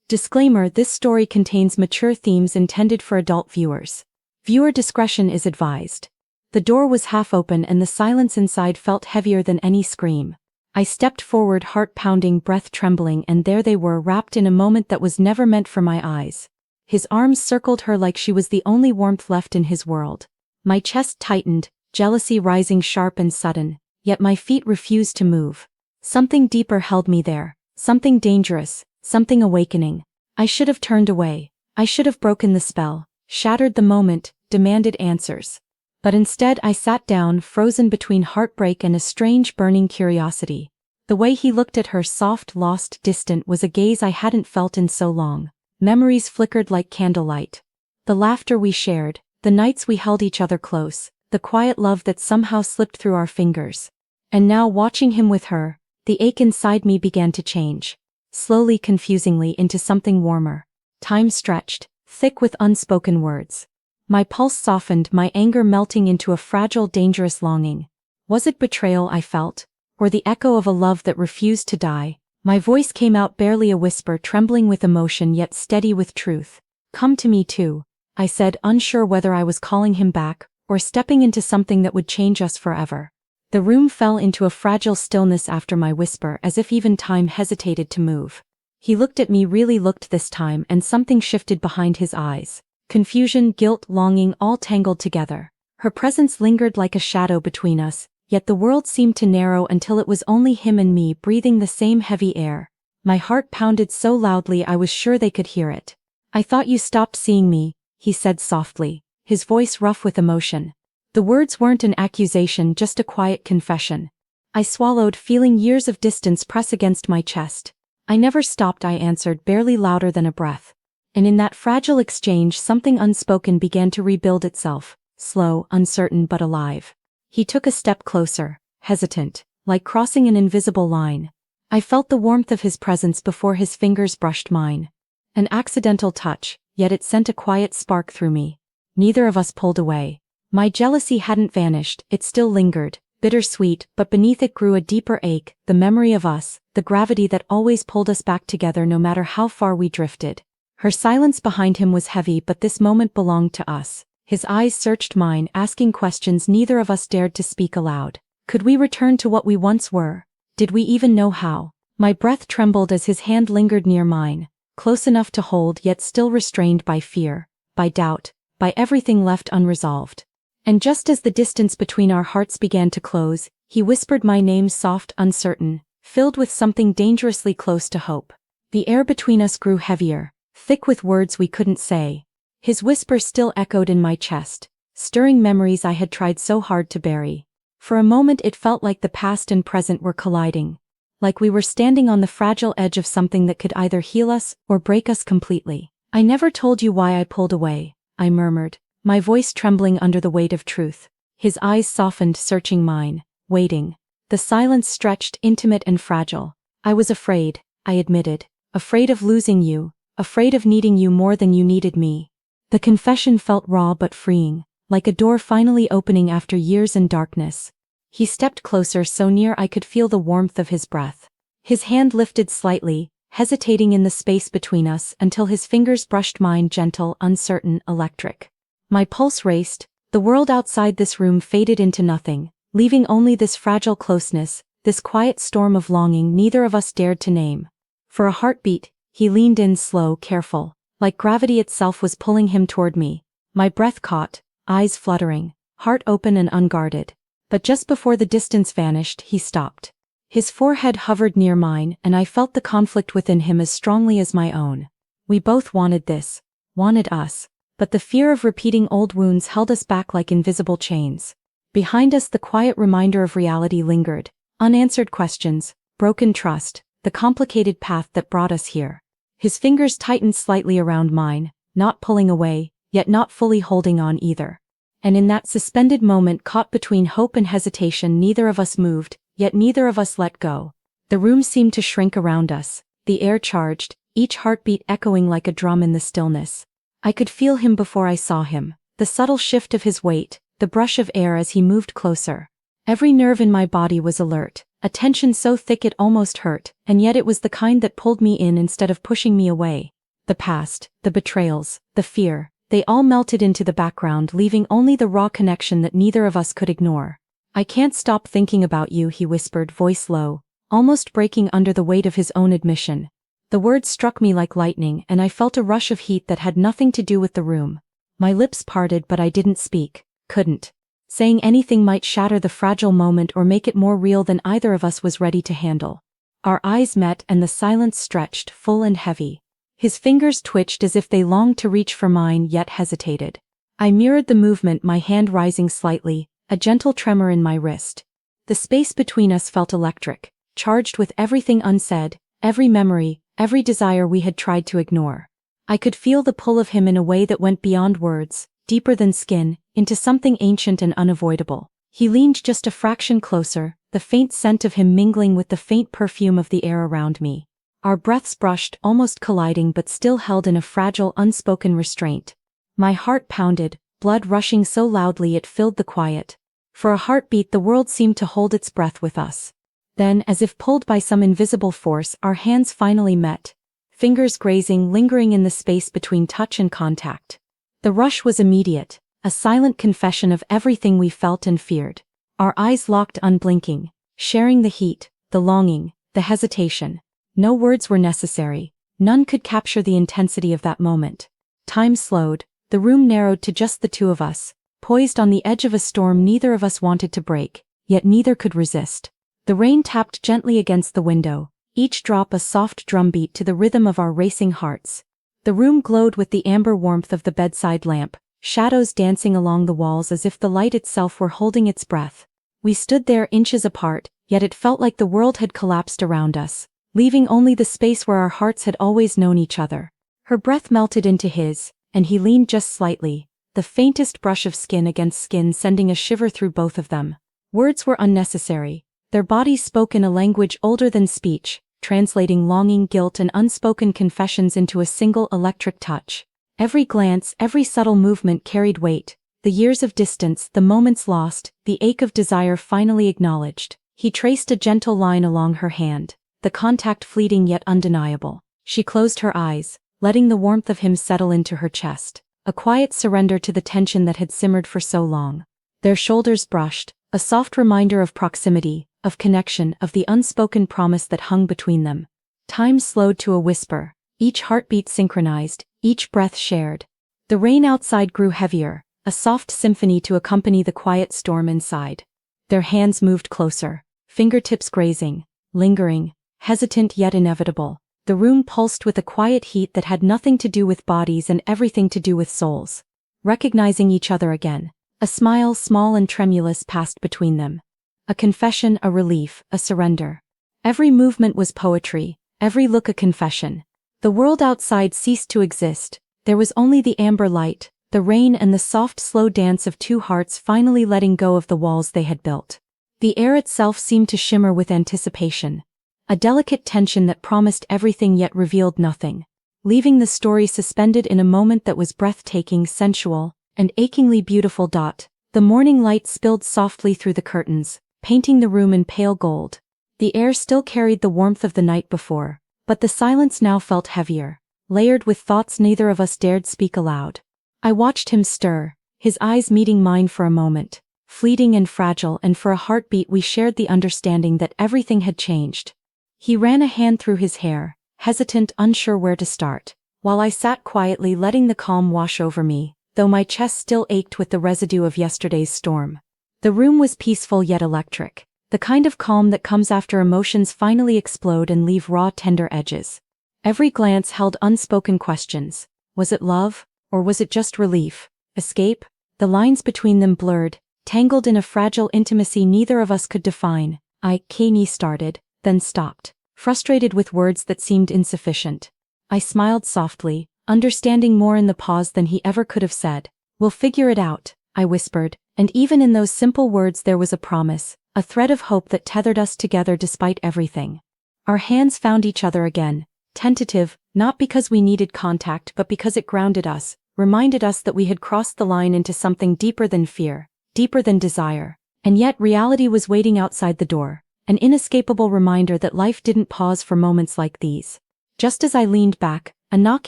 Disclaimer: this story contains mature themes intended for adult viewers. Viewer discretion is advised. The door was half open and the silence inside felt heavier than any scream. I stepped forward, heart pounding, breath trembling, and there they were, wrapped in a moment that was never meant for my eyes. His arms circled her like she was the only warmth left in his world. My chest tightened, jealousy rising sharp and sudden, yet my feet refused to move. Something deeper held me there, something dangerous, something awakening. I should have turned away. I should have broken the spell, shattered the moment, demanded answers. But instead I sat down, frozen between heartbreak and a strange burning curiosity. The way he looked at her, soft, lost, distant, was a gaze I hadn't felt in so long. Memories flickered like candlelight. The laughter we shared, the nights we held each other close, the quiet love that somehow slipped through our fingers. And now, watching him with her, the ache inside me began to change. Slowly, confusingly, into something warmer. Time stretched, thick with unspoken words. My pulse softened, my anger melting into a fragile, dangerous longing. Was it betrayal I felt, or the echo of a love that refused to die? My voice came out, barely a whisper, trembling with emotion yet steady with truth. "Come to me too," I said, unsure whether I was calling him back, or stepping into something that would change us forever. The room fell into a fragile stillness after my whisper, as if even time hesitated to move. He looked at me, really looked this time, and something shifted behind his eyes. Confusion, guilt, longing, all tangled together. Her presence lingered like a shadow between us, yet the world seemed to narrow until it was only him and me, breathing the same heavy air. My heart pounded so loudly I was sure they could hear it. "I thought you stopped seeing me," he said softly, his voice rough with emotion. The words weren't an accusation, just a quiet confession. I swallowed, feeling years of distance press against my chest. "I never stopped," I answered, barely louder than a breath. And in that fragile exchange something unspoken began to rebuild itself, slow, uncertain, but alive. He took a step closer, hesitant, like crossing an invisible line. I felt the warmth of his presence before his fingers brushed mine. An accidental touch, yet it sent a quiet spark through me. Neither of us pulled away. My jealousy hadn't vanished, it still lingered, bittersweet, but beneath it grew a deeper ache, the memory of us, the gravity that always pulled us back together no matter how far we drifted. Her silence behind him was heavy, but this moment belonged to us. His eyes searched mine, asking questions neither of us dared to speak aloud. Could we return to what we once were? Did we even know how? My breath trembled as his hand lingered near mine, close enough to hold yet still restrained by fear, by doubt, by everything left unresolved. And just as the distance between our hearts began to close, he whispered my name, soft, uncertain, filled with something dangerously close to hope. The air between us grew heavier, thick with words we couldn't say. His whisper still echoed in my chest, stirring memories I had tried so hard to bury. For a moment it felt like the past and present were colliding, like we were standing on the fragile edge of something that could either heal us or break us completely. "I never told you why I pulled away," I murmured, my voice trembling under the weight of truth. His eyes softened, searching mine, waiting. The silence stretched, intimate and fragile. "I was afraid," I admitted. "Afraid of losing you, afraid of needing you more than you needed me." The confession felt raw but freeing, like a door finally opening after years in darkness. He stepped closer, so near I could feel the warmth of his breath. His hand lifted slightly, hesitating in the space between us until his fingers brushed mine, gentle, uncertain, electric. My pulse raced. The world outside this room faded into nothing, leaving only this fragile closeness, this quiet storm of longing neither of us dared to name. For a heartbeat, he leaned in, slow, careful, like gravity itself was pulling him toward me. My breath caught, eyes fluttering, heart open and unguarded. But just before the distance vanished, he stopped. His forehead hovered near mine, and I felt the conflict within him as strongly as my own. We both wanted this, wanted us. But the fear of repeating old wounds held us back like invisible chains. Behind us the quiet reminder of reality lingered, unanswered questions, broken trust, the complicated path that brought us here. His fingers tightened slightly around mine, not pulling away, yet not fully holding on either. And in that suspended moment, caught between hope and hesitation, neither of us moved, yet neither of us let go. The room seemed to shrink around us, the air charged, each heartbeat echoing like a drum in the stillness. I could feel him before I saw him, the subtle shift of his weight, the brush of air as he moved closer. Every nerve in my body was alert, a tension so thick it almost hurt, and yet it was the kind that pulled me in instead of pushing me away. The past, the betrayals, the fear, they all melted into the background, leaving only the raw connection that neither of us could ignore. "I can't stop thinking about you," he whispered, voice low, almost breaking under the weight of his own admission. The words struck me like lightning, and I felt a rush of heat that had nothing to do with the room. My lips parted, but I didn't speak, couldn't. Saying anything might shatter the fragile moment or make it more real than either of us was ready to handle. Our eyes met, and the silence stretched, full and heavy. His fingers twitched as if they longed to reach for mine yet hesitated. I mirrored the movement, my hand rising slightly, a gentle tremor in my wrist. The space between us felt electric, charged with everything unsaid, every memory, every desire we had tried to ignore. I could feel the pull of him in a way that went beyond words, deeper than skin, into something ancient and unavoidable. He leaned just a fraction closer, the faint scent of him mingling with the faint perfume of the air around me. Our breaths brushed, almost colliding, but still held in a fragile, unspoken restraint. My heart pounded, blood rushing so loudly it filled the quiet. For a heartbeat, the world seemed to hold its breath with us. Then, as if pulled by some invisible force, our hands finally met. Fingers grazing, lingering in the space between touch and contact. The rush was immediate, a silent confession of everything we felt and feared. Our eyes locked, unblinking, sharing the heat, the longing, the hesitation. No words were necessary, none could capture the intensity of that moment. Time slowed, the room narrowed to just the two of us, poised on the edge of a storm neither of us wanted to break, yet neither could resist. The rain tapped gently against the window, each drop a soft drumbeat to the rhythm of our racing hearts. The room glowed with the amber warmth of the bedside lamp, shadows dancing along the walls as if the light itself were holding its breath. We stood there inches apart, yet it felt like the world had collapsed around us, leaving only the space where our hearts had always known each other. Her breath melted into his, and he leaned just slightly, the faintest brush of skin against skin sending a shiver through both of them. Words were unnecessary. Their bodies spoke in a language older than speech, translating longing, guilt, and unspoken confessions into a single electric touch. Every glance, every subtle movement carried weight. The years of distance, the moments lost, the ache of desire finally acknowledged. He traced a gentle line along her hand, the contact fleeting yet undeniable. She closed her eyes, letting the warmth of him settle into her chest, a quiet surrender to the tension that had simmered for so long. Their shoulders brushed, a soft reminder of proximity, of connection, of the unspoken promise that hung between them. Time slowed to a whisper, each heartbeat synchronized, each breath shared. The rain outside grew heavier, a soft symphony to accompany the quiet storm inside. Their hands moved closer, fingertips grazing, lingering, hesitant yet inevitable. The room pulsed with a quiet heat that had nothing to do with bodies and everything to do with souls. Recognizing each other again, a smile, small and tremulous, passed between them. A confession, a relief, a surrender. Every movement was poetry, every look a confession. The world outside ceased to exist. There was only the amber light, the rain, and the soft, slow dance of two hearts finally letting go of the walls they had built. The air itself seemed to shimmer with anticipation. A delicate tension that promised everything yet revealed nothing, leaving the story suspended in a moment that was breathtaking, sensual, and achingly beautiful. The morning light spilled softly through the curtains, painting the room in pale gold. The air still carried the warmth of the night before, but the silence now felt heavier, layered with thoughts neither of us dared speak aloud. I watched him stir, his eyes meeting mine for a moment, fleeting and fragile, and for a heartbeat we shared the understanding that everything had changed. He ran a hand through his hair, hesitant, unsure where to start, while I sat quietly letting the calm wash over me, though my chest still ached with the residue of yesterday's storm. The room was peaceful yet electric, the kind of calm that comes after emotions finally explode and leave raw, tender edges. Every glance held unspoken questions. Was it love? Or was it just relief? Escape? The lines between them blurred, tangled in a fragile intimacy neither of us could define. Kanye started, then stopped, frustrated with words that seemed insufficient. I smiled softly, understanding more in the pause than he ever could have said. "We'll figure it out," I whispered, and even in those simple words there was a promise, a thread of hope that tethered us together despite everything. Our hands found each other again, tentative, not because we needed contact but because it grounded us, reminded us that we had crossed the line into something deeper than fear, deeper than desire. And yet reality was waiting outside the door, an inescapable reminder that life didn't pause for moments like these. Just as I leaned back, A knock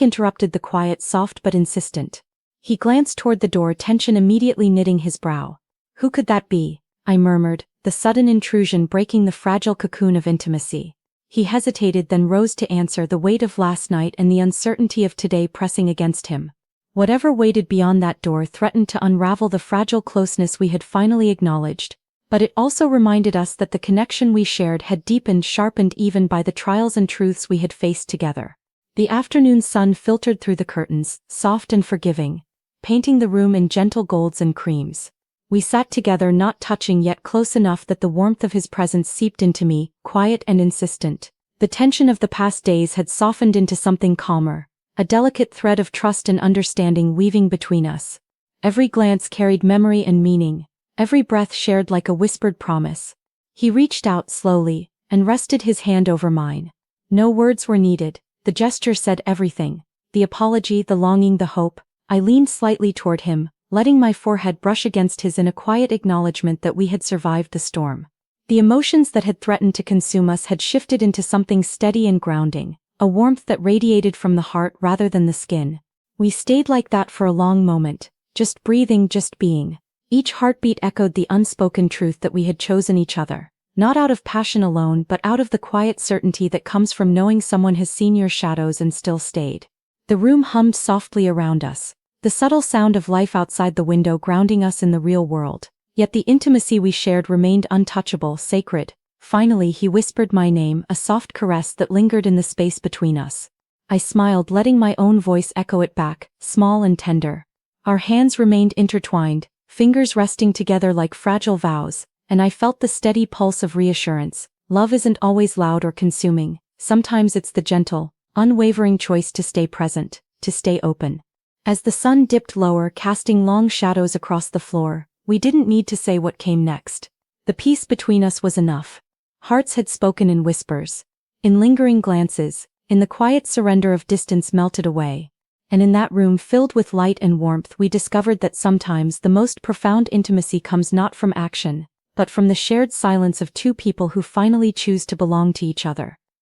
interrupted the quiet, soft but insistent. He glanced toward the door, tension immediately knitting his brow. Who could that be? I murmured, the sudden intrusion breaking the fragile cocoon of intimacy. He hesitated, then rose to answer, the weight of last night and the uncertainty of today pressing against him. Whatever waited beyond that door threatened to unravel the fragile closeness we had finally acknowledged, but it also reminded us that the connection we shared had deepened, sharpened even by the trials and truths we had faced together. The afternoon sun filtered through the curtains, soft and forgiving, painting the room in gentle golds and creams. We sat together, not touching, yet close enough that the warmth of his presence seeped into me, quiet and insistent. The tension of the past days had softened into something calmer, a delicate thread of trust and understanding weaving between us. Every glance carried memory and meaning, every breath shared like a whispered promise. He reached out slowly and rested his hand over mine. No words were needed, the gesture said everything. The apology, the longing, the hope. I leaned slightly toward him, letting my forehead brush against his in a quiet acknowledgement that we had survived the storm. The emotions that had threatened to consume us had shifted into something steady and grounding, a warmth that radiated from the heart rather than the skin. We stayed like that for a long moment, just breathing, just being. Each heartbeat echoed the unspoken truth that we had chosen each other, not out of passion alone but out of the quiet certainty that comes from knowing someone has seen your shadows and still stayed. The room hummed softly around us, the subtle sound of life outside the window grounding us in the real world. Yet the intimacy we shared remained untouchable, sacred. Finally he whispered my name, a soft caress that lingered in the space between us. I smiled, letting my own voice echo it back, small and tender. Our hands remained intertwined, fingers resting together like fragile vows, and I felt the steady pulse of reassurance. Love isn't always loud or consuming, sometimes it's the gentle, unwavering choice to stay present, to stay open. As the sun dipped lower, casting long shadows across the floor, we didn't need to say what came next. The peace between us was enough. Hearts had spoken in whispers, in lingering glances, in the quiet surrender of distance melted away. And in that room filled with light and warmth we discovered that sometimes the most profound intimacy comes not from action, but from the shared silence of two people who finally choose to belong to each other.